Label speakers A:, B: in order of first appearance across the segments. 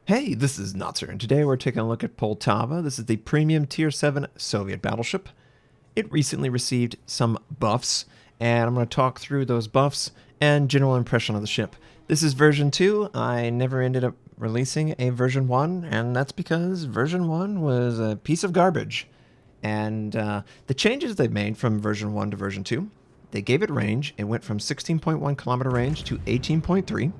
A: Hey, this is Notser, and today we're taking a look at Poltava. This is the premium Tier 7 Soviet battleship. It recently received some buffs, and I'm going to talk through those buffs and general impression of the ship. This is version 2. I never ended up releasing a version 1, and that's because version 1 was a piece of garbage. And the changes they've made from version 1 to version 2, they gave it range. It went from 16.1 kilometer range to 18.3,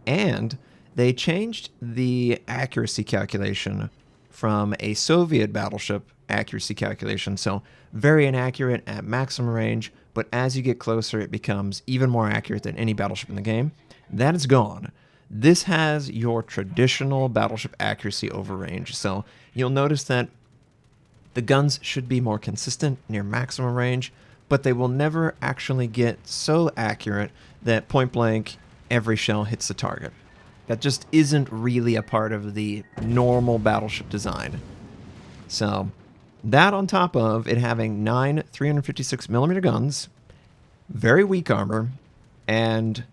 A: and they changed the accuracy calculation from a Soviet battleship accuracy calculation, so very inaccurate at maximum range, but as you get closer it becomes even more accurate than any battleship in the game. That is gone. This has your traditional battleship accuracy over range, so you'll notice that the guns should be more consistent near maximum range, but they will never actually get so accurate that point blank every shell hits the target. That just isn't really a part of the normal battleship design. So, that on top of it having 9 356mm guns, very weak armor, and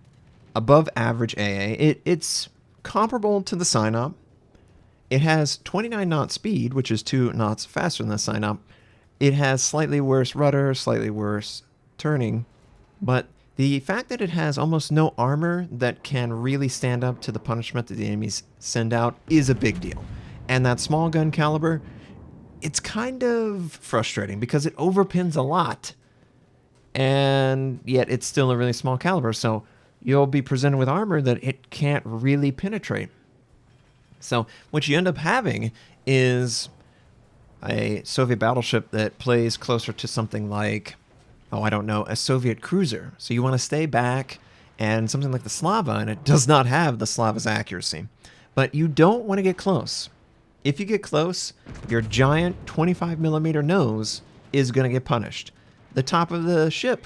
A: above average AA, it's comparable to the Sinop. It has 29 knot speed, which is 2 knots faster than the Sinop. It has slightly worse rudder, slightly worse turning, but the fact that it has almost no armor that can really stand up to the punishment that the enemies send out is a big deal. And that small gun caliber, it's kind of frustrating because it overpins a lot, and yet it's still a really small caliber, so you'll be presented with armor that it can't really penetrate. So what you end up having is a Soviet battleship that plays closer to something like, oh, I don't know, a Soviet cruiser. So you want to stay back, and something like the Slava, and it does not have the Slava's accuracy. But you don't want to get close. If you get close, your giant 25mm nose is going to get punished. The top of the ship,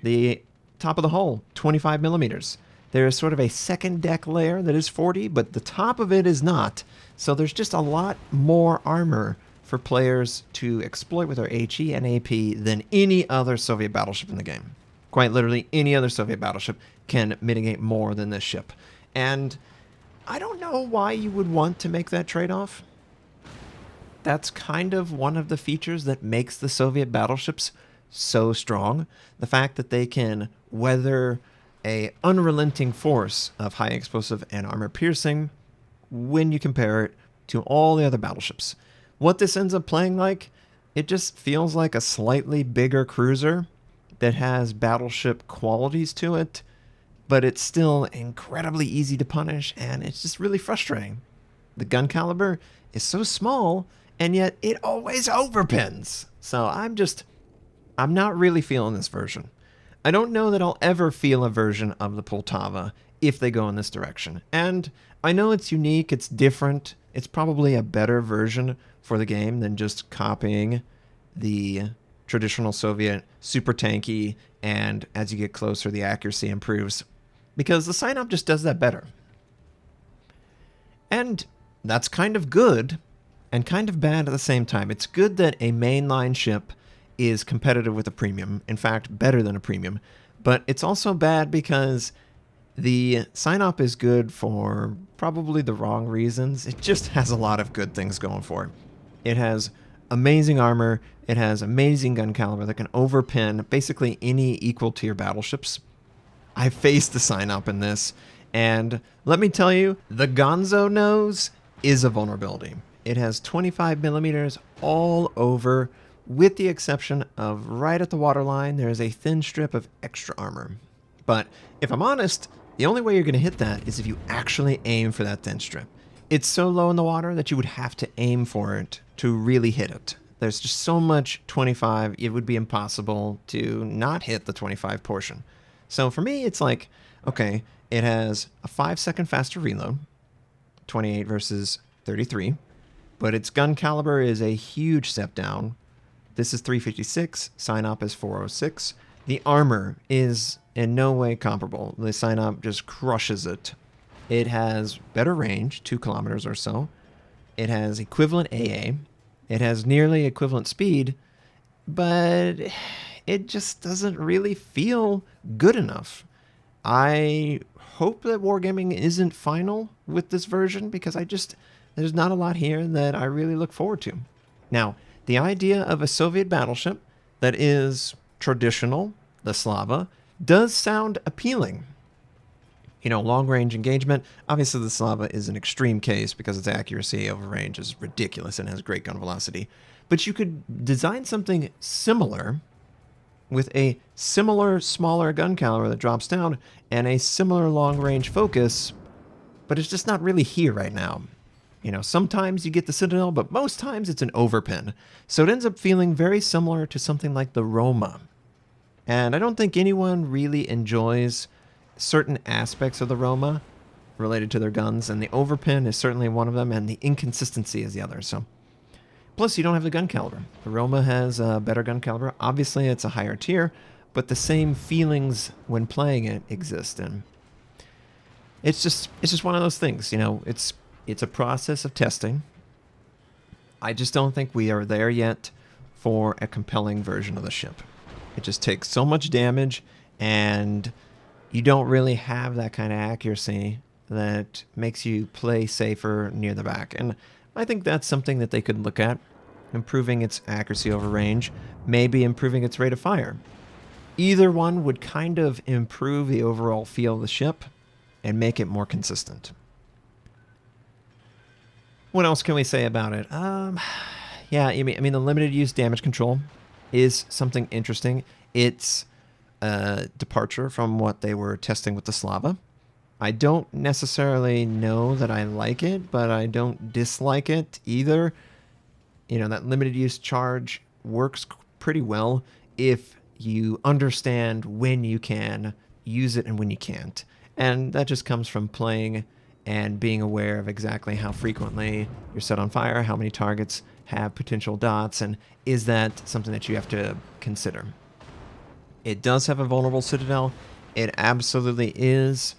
A: the top of the hull, 25mm. There is sort of a second deck layer that is 40, but the top of it is not. So there's just a lot more armor for players to exploit with their HE and AP than any other Soviet battleship in the game. Quite literally, any other Soviet battleship can mitigate more than this ship. And I don't know why you would want to make that trade-off. That's kind of one of the features that makes the Soviet battleships so strong. The fact that they can weather a unrelenting force of high explosive and armor piercing when you compare it to all the other battleships. What this ends up playing like, it just feels like a slightly bigger cruiser that has battleship qualities to it, but it's still incredibly easy to punish, and it's just really frustrating. The gun caliber is so small, and yet it always overpins. So I'm not really feeling this version. I don't know that I'll ever feel a version of the Poltava if they go in this direction. And I know it's unique, it's different, it's probably a better version for the game than just copying the traditional Soviet super tanky, and as you get closer the accuracy improves, because the Sinop just does that better. And that's kind of good and kind of bad at the same time. It's good that a mainline ship is competitive with a premium, in fact better than a premium, but it's also bad because the Sinop is good for probably the wrong reasons. It just has a lot of good things going for it. It has amazing armor, it has amazing gun caliber that can overpin basically any equal tier battleships. I faced the Sinop in this, and let me tell you, the Gonzo nose is a vulnerability. It has 25mm all over, with the exception of right at the waterline, there is a thin strip of extra armor. But if I'm honest, the only way you're going to hit that is if you actually aim for that thin strip. It's so low in the water that you would have to aim for it to really hit it. There's just so much 25, it would be impossible to not hit the 25 portion. So for me, it's like, okay, it has a 5-second faster reload, 28 versus 33, but its gun caliber is a huge step down. This is 356, Sinop is 406. The armor is in no way comparable. The Sinop just crushes it. It has better range, 2 kilometers or so. It has equivalent AA. It has nearly equivalent speed, but it just doesn't really feel good enough. I hope that Wargaming isn't final with this version, because there's not a lot here that I really look forward to. Now, the idea of a Soviet battleship that is traditional, the Slava, does sound appealing. You know, long-range engagement. Obviously, the Slava is an extreme case because its accuracy over range is ridiculous and has great gun velocity. But you could design something similar with a similar smaller gun caliber that drops down and a similar long-range focus, but it's just not really here right now. You know, sometimes you get the Citadel, but most times it's an overpin. So it ends up feeling very similar to something like the Roma. And I don't think anyone really enjoys certain aspects of the Roma related to their guns, and the overpin is certainly one of them, and the inconsistency is the other. So, plus you don't have the gun caliber. The Roma has a better gun caliber. Obviously, it's a higher tier, but the same feelings when playing it exist, and it's just one of those things. You know, it's a process of testing. I just don't think we are there yet for a compelling version of the ship. It just takes so much damage, and you don't really have that kind of accuracy that makes you play safer near the back. And I think that's something that they could look at, improving its accuracy over range, maybe improving its rate of fire. Either one would kind of improve the overall feel of the ship and make it more consistent. What else can we say about it? Yeah, I mean, the limited use damage control is something interesting. It's a departure from what they were testing with the Slava. I don't necessarily know that I like it, but I don't dislike it either. You know, that limited use charge works pretty well if you understand when you can use it and when you can't. And that just comes from playing and being aware of exactly how frequently you're set on fire, how many targets have potential dots, and is that something that you have to consider. It does have a vulnerable Citadel. It absolutely is.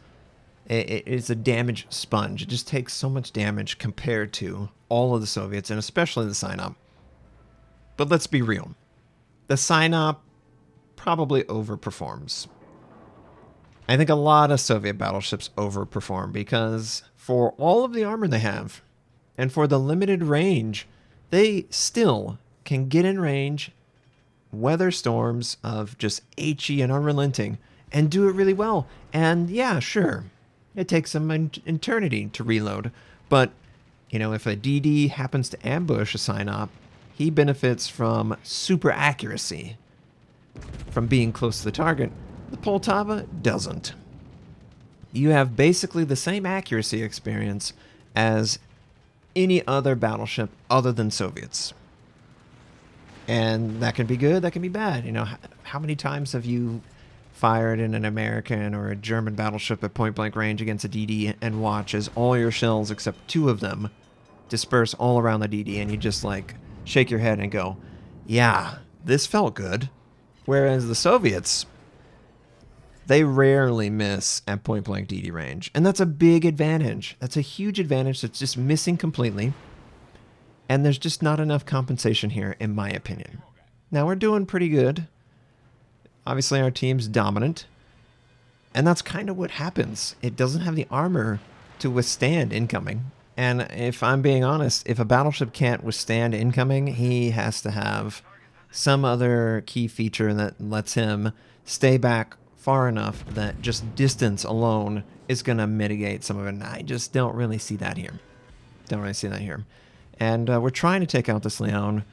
A: It is a damage sponge. It just takes so much damage compared to all of the Soviets, and especially the Sinop. But let's be real. The Sinop probably overperforms. I think a lot of Soviet battleships overperform because for all of the armor they have, and for the limited range, they still can get in range, weather storms of just HE and unrelenting, and do it really well. And yeah, sure, it takes them an eternity to reload, but you know, if a DD happens to ambush a Sinop, he benefits from super accuracy from being close to the target. The Poltava doesn't. You have basically the same accuracy experience as any other battleship other than Soviets. And that can be good, that can be bad. You know, how many times have you fired in an American or a German battleship at point-blank range against a DD and watch as all your shells except 2 of them disperse all around the DD, and you just like shake your head and go, yeah, this felt good. Whereas the Soviets, they rarely miss at point-blank DD range. And that's a big advantage. That's a huge advantage that's just missing completely. And there's just not enough compensation here, in my opinion. Now, we're doing pretty good. Obviously, our team's dominant. And that's kind of what happens. It doesn't have the armor to withstand incoming. And if I'm being honest, if a battleship can't withstand incoming, he has to have some other key feature that lets him stay back far enough that just distance alone is going to mitigate some of it. And I just don't really see that here. Don't really see that here. And we're trying to take out this Leon,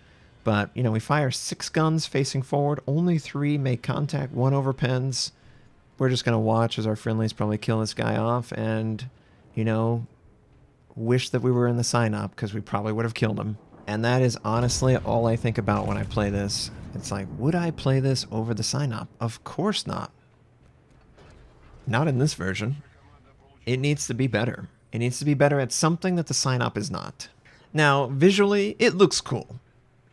A: but, you know, we fire 6 guns facing forward. Only 3 make contact, 1 overpins. We're just going to watch as our friendlies probably kill this guy off and, you know, wish that we were in the Sinop because we probably would have killed him. And that is honestly all I think about when I play this. It's like, would I play this over the Sinop? Of course not. Not in this version. It needs to be better. It needs to be better at something that the Sinop is not. Now, visually, it looks cool.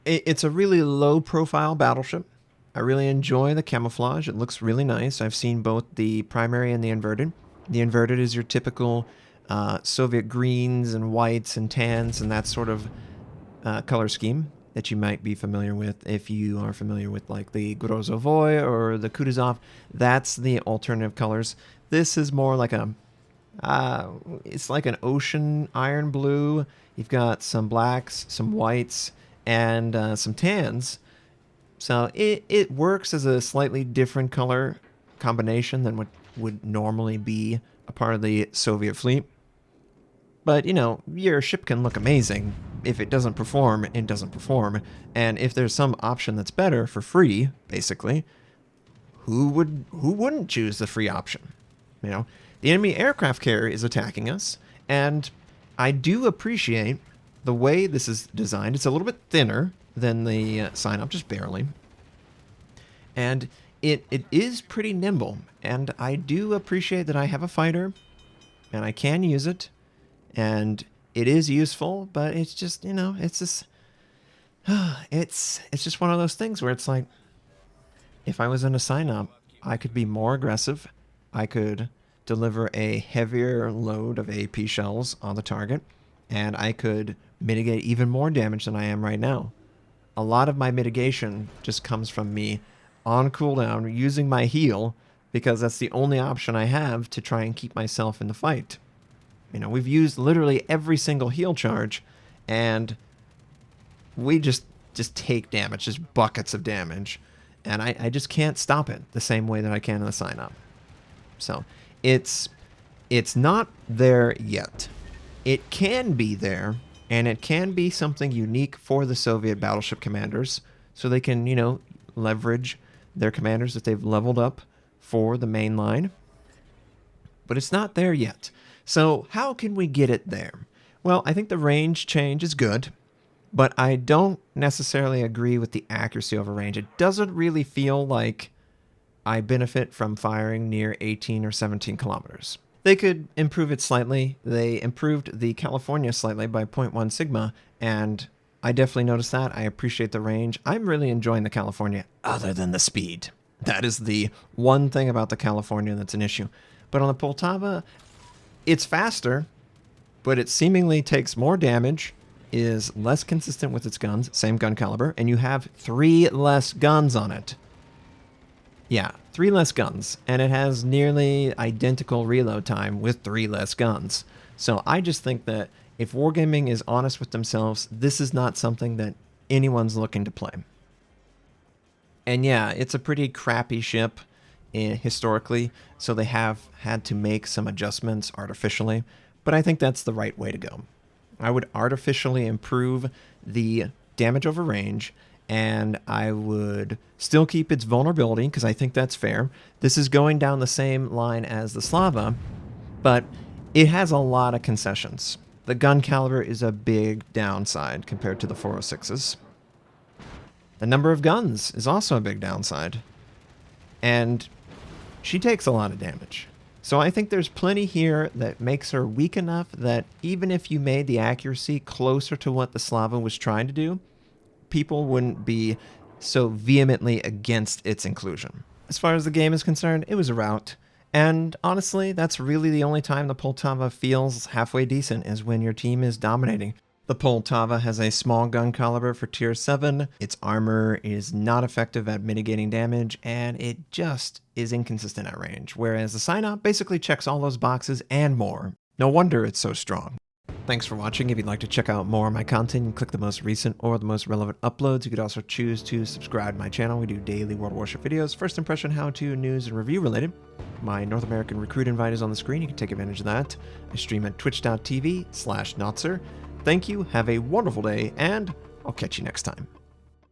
A: It's a really low-profile battleship. I really enjoy the camouflage. It looks really nice. I've seen both the primary and the inverted. The inverted is your typical Soviet greens and whites and tans and that sort of color scheme. that you might be familiar with. If you are familiar with like the Grozovoi or the Kutuzov, that's the alternative colors. This is more like a, it's like an ocean iron blue. You've got some blacks, some whites, and some tans. So it works as a slightly different color combination than what would normally be a part of the Soviet fleet. But, you know, your ship can look amazing. If it doesn't perform, it doesn't perform. And if there's some option that's better for free, basically, who wouldn't choose the free option? You know, the enemy aircraft carrier is attacking us, and I do appreciate the way this is designed. It's a little bit thinner than the Sinop, just barely. And it is pretty nimble, and I do appreciate that I have a fighter, and I can use it, and it is useful, but it's just, you know, it's just, it's just one of those things where it's like, if I was in a Sinop, I could be more aggressive, I could deliver a heavier load of AP shells on the target, and I could mitigate even more damage than I am right now. A lot of my mitigation just comes from me on cooldown using my heal, because that's the only option I have to try and keep myself in the fight. You know, we've used literally every single heal charge, and we just take damage, just buckets of damage, and I just can't stop it the same way that I can in the Sinop. So it's not there yet. It can be there, and it can be something unique for the Soviet battleship commanders, so they can, you know, leverage their commanders that they've leveled up for the main line. But it's not there yet. So how can we get it there? Well, I think the range change is good, but I don't necessarily agree with the accuracy over range. It doesn't really feel like I benefit from firing near 18 or 17 kilometers. They could improve it slightly. They improved the California slightly by 0.1 sigma, and I definitely noticed that. I appreciate the range. I'm really enjoying the California, other than the speed. That is the one thing about the California that's an issue. But on the Poltava, it's faster, but it seemingly takes more damage, is less consistent with its guns, same gun caliber, and you have 3 less guns on it. Yeah, 3 less guns, and it has nearly identical reload time with 3 less guns. So I just think that if Wargaming is honest with themselves, this is not something that anyone's looking to play. And yeah, it's a pretty crappy ship historically, so they have had to make some adjustments artificially, but I think that's the right way to go. I would artificially improve the damage over range, and I would still keep its vulnerability, because I think that's fair. This is going down the same line as the Slava, but it has a lot of concessions. The gun caliber is a big downside compared to the 406s. The number of guns is also a big downside. And she takes a lot of damage. So I think there's plenty here that makes her weak enough that even if you made the accuracy closer to what the Slava was trying to do, people wouldn't be so vehemently against its inclusion. As far as the game is concerned, it was a rout. And honestly, that's really the only time the Poltava feels halfway decent, is when your team is dominating. The Poltava has a small gun caliber for tier 7, its armor is not effective at mitigating damage, and it just is inconsistent at range, whereas the Sinop basically checks all those boxes and more. No wonder it's so strong. Thanks for watching. If you'd like to check out more of my content, you can click the most recent or the most relevant uploads. You could also choose to subscribe to my channel. We do daily World Warship videos, first impression, how-to, news, and review related. My North American recruit invite is on the screen. You can take advantage of that. I stream at twitch.tv/Notser. Thank you, have a wonderful day, and I'll catch you next time.